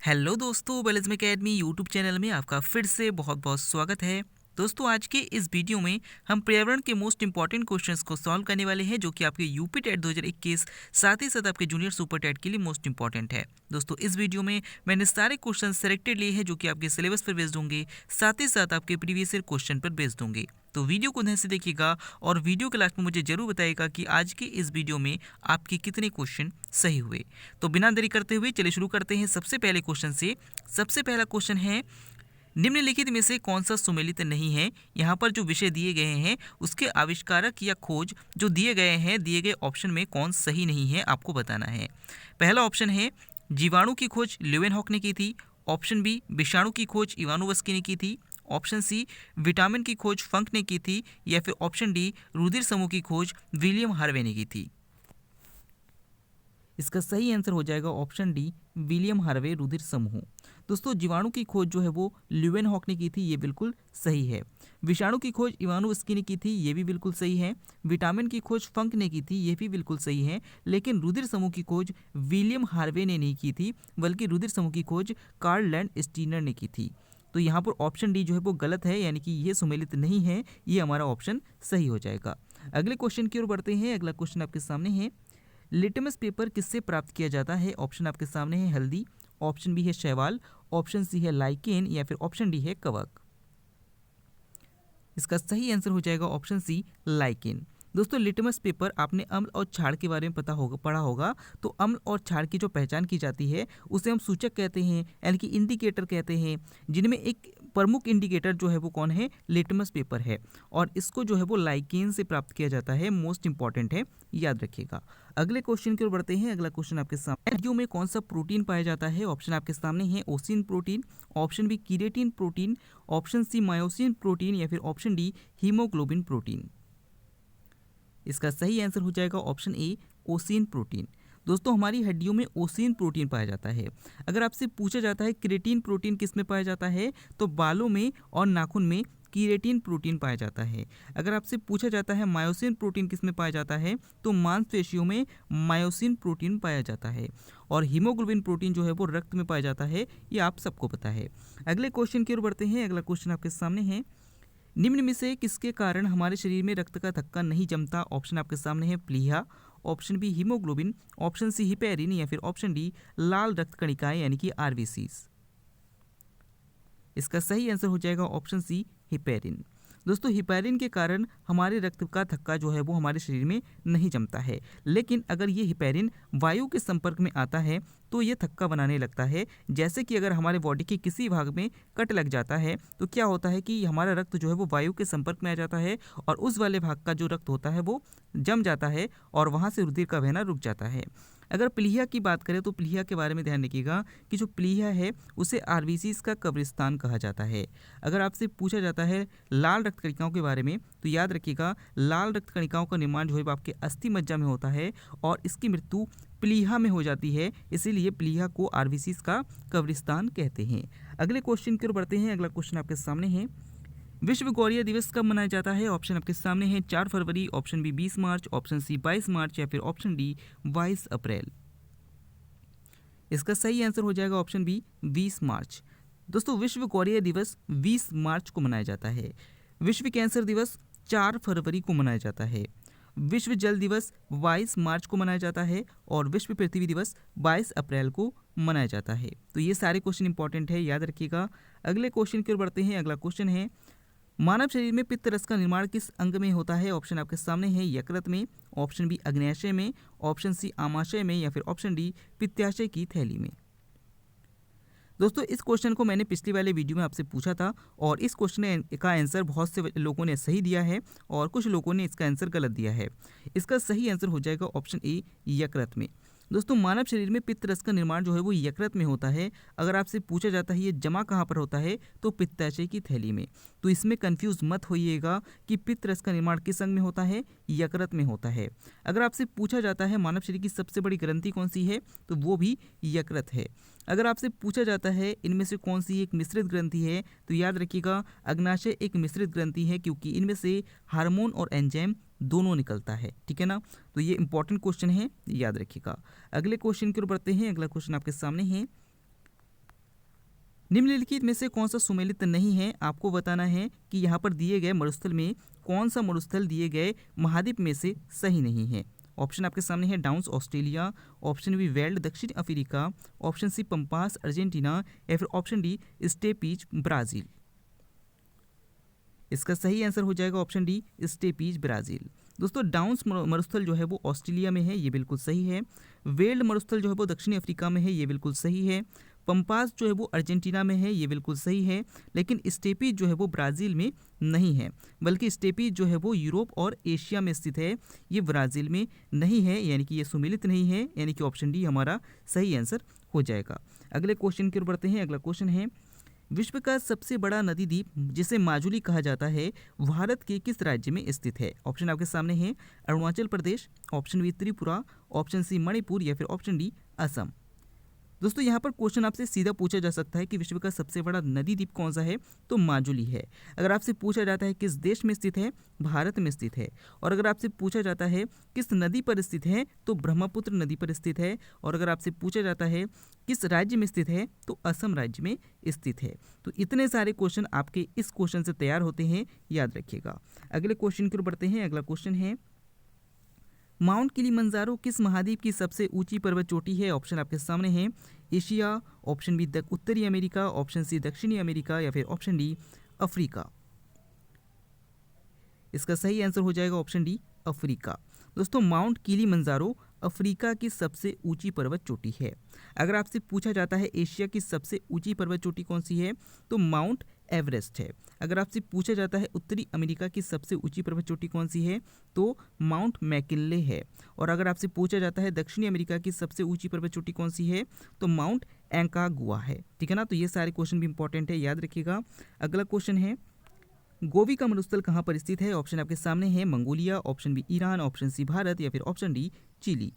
Hello दोस्तों, वेलिज्म academy YouTube channel में आपका फिर से बहुत बहुत स्वागत है। दोस्तों, आज के इस वीडियो में हम पर्यावरण के मोस्ट इंपॉर्टेंट क्वेश्चंस को सॉल्व करने वाले हैं, जो कि आपके यूपी टेट 2021 साथ ही साथ आपके जूनियर सुपर टेट के लिए मोस्ट इंपॉर्टेंट है। दोस्तों, इस वीडियो में मैंने सारे क्वेश्चन सेलेक्टेड लिए हैं, जो कि आपके सिलेबस पर बेस्ड होंगे, साथ ही साथ आपके प्रीवियस ईयर क्वेश्चन पर बेस्ड होंगे। तो वीडियो को ध्यान से देखिएगा और वीडियो के लास्ट में मुझे जरूर बताइएगा कि आज के इस वीडियो में आपके कितने क्वेश्चन सही हुए। तो बिना देरी करते हुए चलिए शुरू करते हैं सबसे पहले क्वेश्चन से। सबसे पहला क्वेश्चन है, निम्नलिखित में से कौन सा सुमेलित नहीं है। यहाँ पर जो विषय दिए गए हैं उसके आविष्कारक या खोज जो दिए गए हैं, दिए गए ऑप्शन में कौन सही नहीं है आपको बताना है। पहला ऑप्शन है, जीवाणु की खोज ल्यूवेनहॉक ने की थी। ऑप्शन बी, विषाणु की खोज इवानोवस्की ने की थी। ऑप्शन सी, विटामिन की खोज फंक ने की थी। या फिर ऑप्शन डी, रुधिर समूह की खोज विलियम हार्वे ने की थी। इसका सही आंसर हो जाएगा ऑप्शन डी, विलियम हार्वे रुधिर समूह। दोस्तों, जीवाणु की खोज जो है वो ल्यूवेनहॉक ने की थी, ये बिल्कुल सही है। विषाणु की खोज इवानोव्स्की ने की थी, ये भी बिल्कुल सही है। विटामिन की खोज फंक ने की थी, ये भी बिल्कुल सही है। लेकिन रुधिर समूह की खोज विलियम हार्वे ने नहीं की थी, बल्कि रुधिर समूह की खोज कार्ल लैंड स्टीनर ने की थी। तो यहाँ पर ऑप्शन डी जो है वो गलत है, यानी कि ये सुमेलित नहीं है, ये हमारा ऑप्शन सही हो जाएगा। अगले क्वेश्चन की ओर बढ़ते हैं। अगला क्वेश्चन आपके सामने है, लिटमस पेपर किससे प्राप्त किया जाता है। ऑप्शन आपके सामने है हल्दी, ऑप्शन बी है शैवाल, ऑप्शन सी है लाइकेन, या फिर ऑप्शन डी है कवक। इसका सही आंसर हो जाएगा ऑप्शन सी, लाइकेन। दोस्तों, लिटमस पेपर आपने अम्ल और क्षार के बारे में पढ़ा होगा। तो अम्ल और क्षार की जो पहचान की जाती है उसे हम सूचक कहते हैं, यानी कि इंडिकेटर कहते हैं, जिनमें एक प्रमुख इंडिकेटर जो है वो कौन है, लिटमस पेपर है। और इसको जो है वो लाइकेन से प्राप्त किया जाता है, मोस्ट इंपॉर्टेंट है, याद रखिएगा। अगले क्वेश्चन की ओर बढ़ते हैं। अगला क्वेश्चन आपके सामने, हड्डियों में कौन सा प्रोटीन पाया जाता है। ऑप्शन आपके सामने है ossein protein, option B keratin protein, option C myosin protein, या फिर ऑप्शन डी हीमोग्लोबिन प्रोटीन। इसका सही आंसर हो जाएगा ऑप्शन ए, ओसिन प्रोटीन। दोस्तों, हमारी हड्डियों में ओसिन प्रोटीन पाया जाता है। अगर आपसे पूछा जाता है क्रेटीन प्रोटीन किस में पाया जाता है, तो बालों में और नाखून में कीरेटिन प्रोटीन पाया जाता है। अगर आपसे पूछा जाता है मायोसिन प्रोटीन किस में पाया जाता है, तो मांसपेशियों में मायोसिन प्रोटीन पाया जाता है। और हीमोग्लोबिन प्रोटीन जो है वो रक्त में पाया जाता है, ये आप सबको पता है। अगले क्वेश्चन की ओर बढ़ते हैं। अगला क्वेश्चन आपके सामने है, निम्न में से किसके कारण हमारे शरीर में रक्त का थक्का नहीं जमता। ऑप्शन आपके सामने है प्लीहा, option B haemoglobin, option C heparin, या फिर ऑप्शन डी लाल रक्त कणिकाएं यानी कि आरबीसीज। इसका सही आंसर हो जाएगा ऑप्शन सी, हिपेरिन। दोस्तों, हिपेरिन के कारण हमारे रक्त का थक्का जो है वो हमारे शरीर में नहीं जमता है। लेकिन अगर ये हिपेरिन वायु के संपर्क में आता है तो ये थक्का बनाने लगता है। जैसे कि अगर हमारे बॉडी के किसी भाग में कट लग जाता है तो क्या होता है कि हमारा रक्त जो है वो वायु के संपर्क में आ जाता है, और उस वाले भाग का जो रक्त होता है वो जम जाता है, और वहाँ से रुधिर का बहना रुक जाता है। अगर प्लीहा की बात करें तो प्लीहा के बारे में ध्यान रखिएगा कि जो प्लीहा है उसे आरबीसीज का कब्रिस्तान कहा जाता है। अगर आपसे पूछा जाता है लाल रक्त कणिकाओं के बारे में, तो याद रखिएगा लाल रक्त कणिकाओं का निर्माण जो है वो आपके अस्थि मज्जा में होता है, और इसकी मृत्यु प्लीहा में हो जाती है, इसीलिए प्लीहा को आरबीसीज का कब्रिस्तान कहते हैं। अगले क्वेश्चन की ओर बढ़ते हैं। अगला क्वेश्चन आपके सामने है, विश्व गौरैया दिवस कब मनाया जाता है। ऑप्शन आपके सामने है 4 फरवरी, ऑप्शन बी 20 मार्च, ऑप्शन सी 22 मार्च, या फिर ऑप्शन डी 22 अप्रैल। इसका सही आंसर हो जाएगा ऑप्शन बी, 20 मार्च। दोस्तों, विश्व गौरैया दिवस 20 मार्च को मनाया जाता है। विश्व कैंसर दिवस 4 फरवरी को मनाया जाता है। विश्व जल दिवस 22 मार्च को मनाया जाता है, और विश्व पृथ्वी दिवस 22 अप्रैल को मनाया जाता है। तो ये सारे क्वेश्चन इंपॉर्टेंट है, याद रखिएगा। अगले क्वेश्चन की ओर बढ़ते हैं। अगला क्वेश्चन है, मानव शरीर में पित्त रस का निर्माण किस अंग में होता है। ऑप्शन आपके सामने है यकृत में, ऑप्शन बी अग्न्याशय में, ऑप्शन सी आमाशय में, या फिर ऑप्शन डी पित्ताशय की थैली में। दोस्तों, इस क्वेश्चन को मैंने पिछली वाले वीडियो में आपसे पूछा था, और इस क्वेश्चन का आंसर बहुत से लोगों ने सही दिया है और कुछ लोगों ने इसका आंसर गलत दिया है। इसका सही आंसर हो जाएगा ऑप्शन ए, यकृत में। दोस्तों, मानव शरीर में पित्त रस का निर्माण जो है वो यकृत में होता है। अगर आपसे पूछा जाता है ये जमा कहाँ पर होता है, तो पित्ताशय की थैली में। तो इसमें कंफ्यूज मत होइएगा कि पित्त रस का निर्माण किस अंग में होता है, यकृत में होता है। अगर आपसे पूछा जाता है मानव शरीर की सबसे बड़ी ग्रंथि कौन सी है, तो वो भी यकृत है। अगर आपसे पूछा जाता है इनमें से कौन सी एक मिश्रित ग्रंथि है, तो याद रखिएगा अग्नाशय एक मिश्रित ग्रंथि है, क्योंकि इनमें से हार्मोन और एंजाइम दोनों निकलता है, ठीक है ना। तो ये इंपॉर्टेंट क्वेश्चन है, याद रखिएगा। अगले क्वेश्चन की ओर बढ़ते हैं। अगला क्वेश्चन आपके सामने है, निम्नलिखित में से कौन सा सुमेलित नहीं है? आपको बताना है कि यहाँ पर दिए गए मरुस्थल में कौन सा मरुस्थल दिए गए महाद्वीप में से सही नहीं है। ऑप्शन आपके सामने है Downs Australia, option B veld दक्षिण अफ्रीका, ऑप्शन सी पंपास अर्जेंटीना या फिर ऑप्शन डी स्टेपीज ब्राज़ील। इसका सही आंसर हो जाएगा ऑप्शन डी स्टेपीज ब्राज़ील। दोस्तों डाउन्स मरुस्थल जो है वो ऑस्ट्रेलिया में है, ये बिल्कुल सही है। वेल्ड मरुस्थल जो है वो दक्षिणी अफ्रीका में है, ये बिल्कुल सही है। पंपास जो है वो अर्जेंटीना में है, ये बिल्कुल सही है। लेकिन स्टेपीज जो है वो ब्राज़ील में नहीं है, बल्कि स्टेपीज जो है वो यूरोप और एशिया में स्थित है, ये ब्राज़ील में नहीं है, यानी कि ये सुमेलित नहीं है, यानी कि ऑप्शन डी हमारा सही आंसर हो जाएगा। अगले क्वेश्चन की ओर बढ़ते हैं। अगला क्वेश्चन है, विश्व का सबसे बड़ा नदी द्वीप जिसे माजुली कहा जाता है भारत के किस राज्य में स्थित है? ऑप्शन आपके सामने है Arunachal Pradesh, option B Tripura, option C Manipur या फिर ऑप्शन डी असम। दोस्तों यहाँ पर क्वेश्चन आपसे सीधा पूछा जा सकता है कि विश्व का सबसे बड़ा नदी द्वीप कौन सा है, तो माजुली है। अगर आपसे पूछा जाता है किस देश में स्थित है, भारत में स्थित है। और अगर आपसे पूछा जाता है किस नदी पर स्थित है, तो ब्रह्मपुत्र नदी पर स्थित है। और अगर आपसे पूछा जाता है किस राज्य में स्थित है, तो असम राज्य में स्थित है। तो इतने सारे क्वेश्चन आपके इस क्वेश्चन से तैयार होते हैं, याद रखिएगा। अगले क्वेश्चन की ओर बढ़ते हैं। अगला क्वेश्चन है, माउंट किलिमंजारो किस महाद्वीप की सबसे ऊंची पर्वत चोटी है? ऑप्शन आपके सामने है एशिया, ऑप्शन बी उत्तरी अमेरिका, ऑप्शन सी दक्षिणी अमेरिका या फिर ऑप्शन डी अफ्रीका। इसका सही आंसर हो जाएगा ऑप्शन डी अफ्रीका। दोस्तों माउंट किलिमंजारो अफ्रीका की सबसे ऊंची पर्वत चोटी है। अगर आपसे पूछा जाता है एशिया की सबसे ऊंची पर्वत चोटी कौन सी है, तो माउंट एवरेस्ट है। अगर आपसे पूछा जाता है उत्तरी अमेरिका की सबसे ऊंची पर्वत चोटी कौन सी है, तो माउंट मैकिनले है। और अगर आपसे पूछा जाता है दक्षिणी अमेरिका की सबसे ऊंची पर्वत चोटी कौन सी है, तो माउंट एंकागुआ है। ठीक है ना, तो ये सारे क्वेश्चन भी इंपॉर्टेंट है, याद रखिएगा। अगला क्वेश्चन है, गोवी का मरुस्थल कहाँ पर स्थित है? ऑप्शन आपके सामने है Mongolia, option B Iran, option C Bharat या फिर ऑप्शन डी चिली।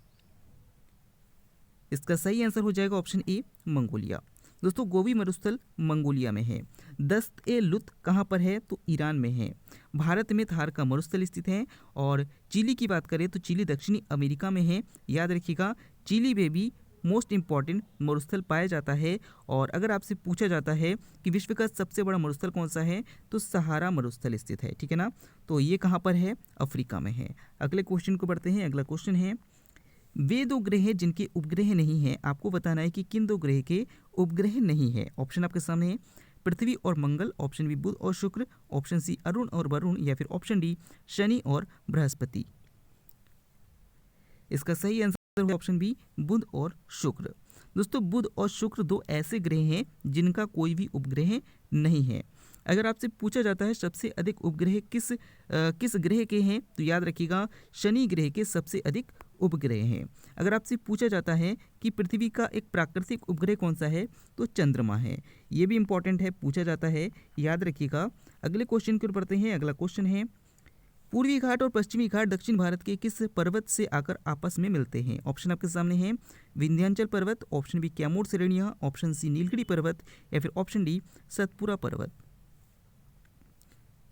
इसका सही आंसर हो जाएगा ऑप्शन ए मंगोलिया। दोस्तों गोवी मरुस्थल मंगोलिया में है। दस्त-ए-लुत कहाँ पर है, तो ईरान में है। भारत में थार का मरुस्थल स्थित है। और चिली की बात करें तो चिली दक्षिणी अमेरिका में है, याद रखिएगा। चिली में भी मोस्ट इंपॉर्टेंट मरुस्थल पाया जाता है। और अगर आपसे पूछा जाता है कि विश्व का सबसे बड़ा मरुस्थल कौन सा है, तो सहारा मरुस्थल स्थित है। ठीक है ना, तो ये कहाँ पर है, अफ्रीका में है। अगले क्वेश्चन को बढ़ते हैं। अगला क्वेश्चन है, वे दो ग्रह हैं जिनके उपग्रह नहीं है, आपको बताना है कि किन दो ग्रह के उपग्रह नहीं है। ऑप्शन आपके सामने है पृथ्वी और मंगल, ऑप्शन बी बुध और शुक्र, ऑप्शन सी अरुण और वरुण या फिर ऑप्शन डी शनि और बृहस्पति। इसका सही आंसर है ऑप्शन बी बुध और शुक्र। दोस्तों बुध और शुक्र दो ऐसे ग्रह हैं जिनका कोई भी उपग्रह नहीं है। अगर आपसे पूछा जाता है सबसे अधिक उपग्रह किस ग्रह के हैं, तो याद रखिएगा शनि ग्रह के सबसे अधिक उपग्रह हैं। अगर आपसे पूछा जाता है कि पृथ्वी का एक प्राकृतिक उपग्रह कौन सा है, तो चंद्रमा है। ये भी इंपॉर्टेंट है, पूछा जाता है, याद रखिएगा। अगले क्वेश्चन की ओर बढ़ते हैं। अगला क्वेश्चन है, पूर्वी घाट और पश्चिमी घाट दक्षिण भारत के किस पर्वत से आकर आपस में मिलते हैं? ऑप्शन आपके सामने है विंध्याचल पर्वत, ऑप्शन बी कैमूर श्रेणियां, ऑप्शन सी नीलगिरी पर्वत या फिर ऑप्शन डी सतपुरा पर्वत।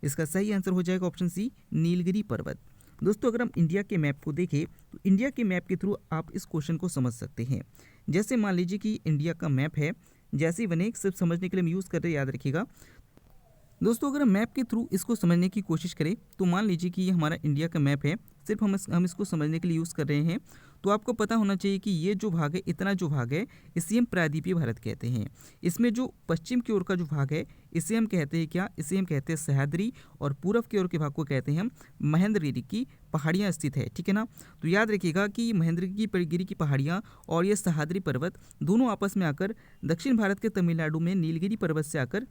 इसका सही आंसर हो जाएगा ऑप्शन सी नीलगिरी पर्वत। दोस्तों अगर हम इंडिया के मैप को देखें तो इंडिया के मैप के थ्रू आप इस क्वेश्चन को समझ सकते हैं। जैसे मान लीजिए कि इंडिया का मैप है, जैसे ही बने सिर्फ समझने के लिए हम यूज़ कर रहे हैं, याद रखिएगा। दोस्तों अगर हम मैप के थ्रू इसको समझने की कोशिश करें तो मान लीजिए कि ये हमारा इंडिया का मैप है, सिर्फ हम इसको समझने के लिए यूज़ कर रहे हैं। तो आपको पता होना चाहिए कि ये जो भाग है, इतना जो भाग है, इसे हम प्रायद्वीपीय भारत कहते हैं। इसमें जो पश्चिम की ओर का जो भाग है, इसे हम कहते हैं क्या, इसे हम कहते हैं सह्याद्री। और पूर्व की ओर के भाग को कहते हैं हम महेंद्रगिरी की पहाड़ियाँ स्थित है। ठीक है ना, तो याद रखिएगा कि महेंद्रगिरी की पहाड़ियाँ और ये सह्याद्री पर्वत दोनों आपस में आकर दक्षिण भारत के तमिलनाडु में नीलगिरी पर्वत से आकर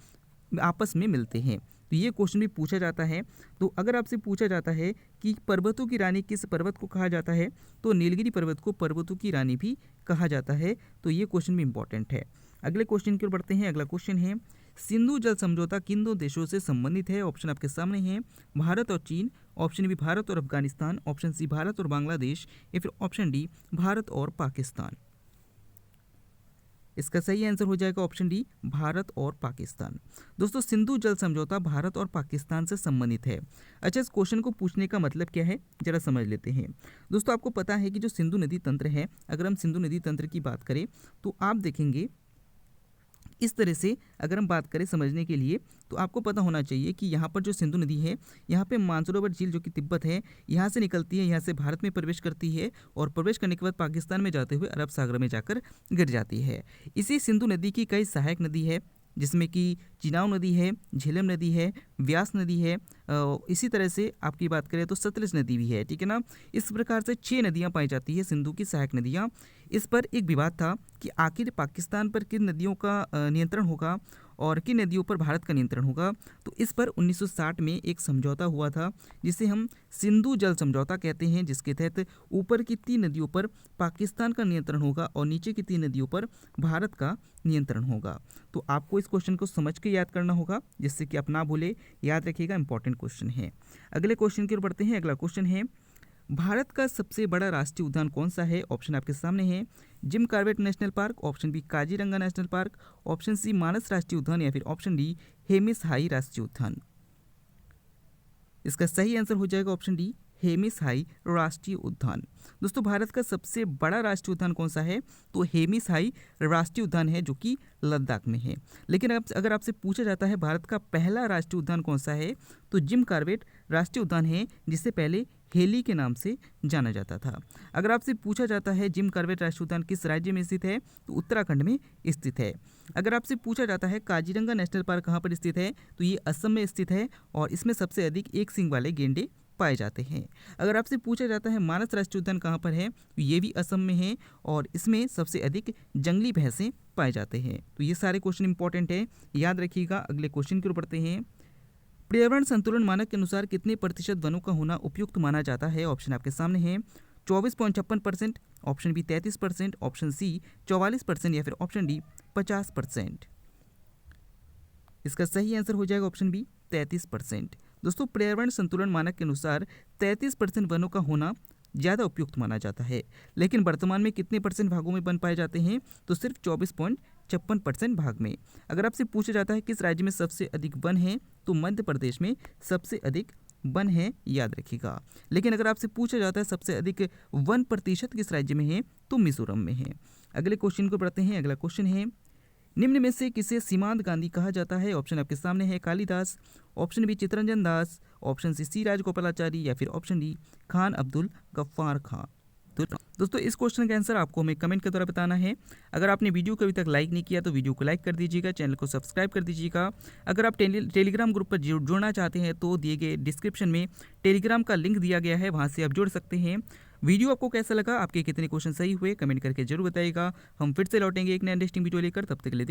आपस में मिलते हैं। तो ये क्वेश्चन भी पूछा जाता है। तो अगर आपसे पूछा जाता है कि पर्वतों की रानी किस पर्वत को कहा जाता है, तो नीलगिरी पर्वत को पर्वतों की रानी भी कहा जाता है। तो ये क्वेश्चन भी इंपॉर्टेंट है। अगले क्वेश्चन की ओर बढ़ते हैं। अगला क्वेश्चन है, सिंधु जल समझौता किन दो देशों से संबंधित है? ऑप्शन आपके सामने है भारत और चीन, ऑप्शन बी भारत और अफगानिस्तान, ऑप्शन सी भारत और बांग्लादेश या फिर ऑप्शन डी भारत और पाकिस्तान। इसका सही आंसर हो जाएगा ऑप्शन डी भारत और पाकिस्तान। दोस्तों सिंधु जल समझौता भारत और पाकिस्तान से संबंधित है। अच्छा, इस क्वेश्चन को पूछने का मतलब क्या है, जरा समझ लेते हैं। दोस्तों आपको पता है कि जो सिंधु नदी तंत्र है, अगर हम सिंधु नदी तंत्र की बात करें तो आप देखेंगे इस तरह से अगर हम बात करें समझने के लिए, तो आपको पता होना चाहिए कि यहाँ पर जो सिंधु नदी है, यहाँ पे मानसरोवर झील जो कि तिब्बत है, यहाँ से निकलती है, यहाँ से भारत में प्रवेश करती है और प्रवेश करने के बाद पाकिस्तान में जाते हुए अरब सागर में जाकर गिर जाती है। इसी सिंधु नदी की कई सहायक नदी है, जिसमें कि चिनाव नदी है, झेलम नदी है, व्यास नदी है, इसी तरह से आपकी बात करें तो सतलज नदी भी है, ठीक है ना। इस प्रकार से 6 नदियां पाई जाती है सिंधु की सहायक नदियां। इस पर एक विवाद था कि आखिर पाकिस्तान पर किन नदियों का नियंत्रण होगा और किन नदियों पर भारत का नियंत्रण होगा। तो इस पर 1960 में एक समझौता हुआ था, जिसे हम सिंधु जल समझौता कहते हैं, जिसके तहत ऊपर की 3 नदियों पर पाकिस्तान का नियंत्रण होगा और नीचे की 3 नदियों पर भारत का नियंत्रण होगा। तो आपको इस क्वेश्चन को समझ के याद करना होगा, जिससे कि आप ना भूले, याद रखिएगा, इंपॉर्टेंट क्वेश्चन है। अगले क्वेश्चन की ओर बढ़ते हैं। अगला क्वेश्चन है, भारत का सबसे बड़ा राष्ट्रीय उद्यान कौन सा है? ऑप्शन आपके सामने है, Jim Corbett national park, option B Kaziranga national park, option C Manas राष्ट्रीय उद्यान या फिर ऑप्शन डी हेमिस हाई राष्ट्रीय उद्यान। इसका सही आंसर हो जाएगा ऑप्शन डी हेमिस हाई राष्ट्रीय उद्यान। दोस्तों, भारत का सबसे बड़ा राष्ट्रीय उद्यान कौन सा है? तो हेमिस हाई राष्ट्रीय उद्यान है, जो कि लद्दाख में है। लेकिन अगर आपसे पूछा जाता है भारत का पहला राष्ट्रीय उद्यान कौन सा है, तो जिम कॉर्बेट राष्ट्रीय उद्यान है, जिसे पहले हेली के नाम से जाना जाता था। अगर आपसे पूछा जाता है जिम कॉर्बेट राष्ट्रीय उद्यान किस राज्य में स्थित है, तो उत्तराखंड में स्थित है। अगर आपसे पूछा जाता है काजीरंगा नेशनल पार्क कहाँ पर स्थित है, तो ये असम में स्थित है और इसमें सबसे अधिक एक सींग वाले गेंडे पाए जाते हैं। अगर आपसे पूछा जाता है मानस राष्ट्रीय उद्यान कहाँ पर है, तो ये भी असम में है और इसमें सबसे अधिक जंगली भैंसें पाए जाते हैं। तो ये सारे क्वेश्चन इंपॉर्टेंट है, याद रखिएगा। अगले क्वेश्चन की ओर बढ़ते हैं। पर्यावरण संतुलन मानक के अनुसार कितने प्रतिशत वनों का होना उपयुक्त माना जाता है? ऑप्शन आपके सामने है, 24.56%, ऑप्शन बी 33%, ऑप्शन सी 44% या फिर ऑप्शन डी 50%। इसका सही आंसर हो जाएगा ऑप्शन बी 33%। दोस्तों, पर्यावरण संतुलन मानक के अनुसार 33% वनों का होना ज़्यादा उपयुक्त माना जाता है, लेकिन वर्तमान में कितने परसेंट भागों में वन पाए जाते हैं? तो सिर्फ 24.56% भाग में। अगर आपसे पूछा जाता है किस राज्य में सबसे अधिक वन है, तो मध्य प्रदेश में सबसे अधिक वन है, याद रखिएगा। लेकिन अगर आपसे पूछा जाता है सबसे अधिक वन प्रतिशत किस राज्य में है, तो मिजोरम में है। अगले क्वेश्चन को पढ़ते हैं। अगला क्वेश्चन है, निम्न में से किसे सीमांत गांधी कहा जाता है? ऑप्शन आपके सामने है, Kalidas, option B Chittaranjan Das, option C Rajagopalachari या फिर ऑप्शन डी खान अब्दुल गफ्फार खां। तो दोस्तों, इस क्वेश्चन का आंसर आपको हमें कमेंट के द्वारा बताना है। अगर आपने वीडियो को अभी तक लाइक नहीं किया तो वीडियो को लाइक कर दीजिएगा, चैनल को सब्सक्राइब कर दीजिएगा। अगर आप टेलीग्राम ग्रुप पर जुड़ना चाहते हैं तो दिए गए डिस्क्रिप्शन में टेलीग्राम का लिंक दिया गया है, वहाँ से आप जुड़ सकते हैं। वीडियो आपको कैसा लगा, आपके कितने क्वेश्चन सही हुए, कमेंट करके जरूर बताइएगा। हम फिर से लौटेंगे एक नया इंटरेस्टिंग वीडियो लेकर, तब तक के लिए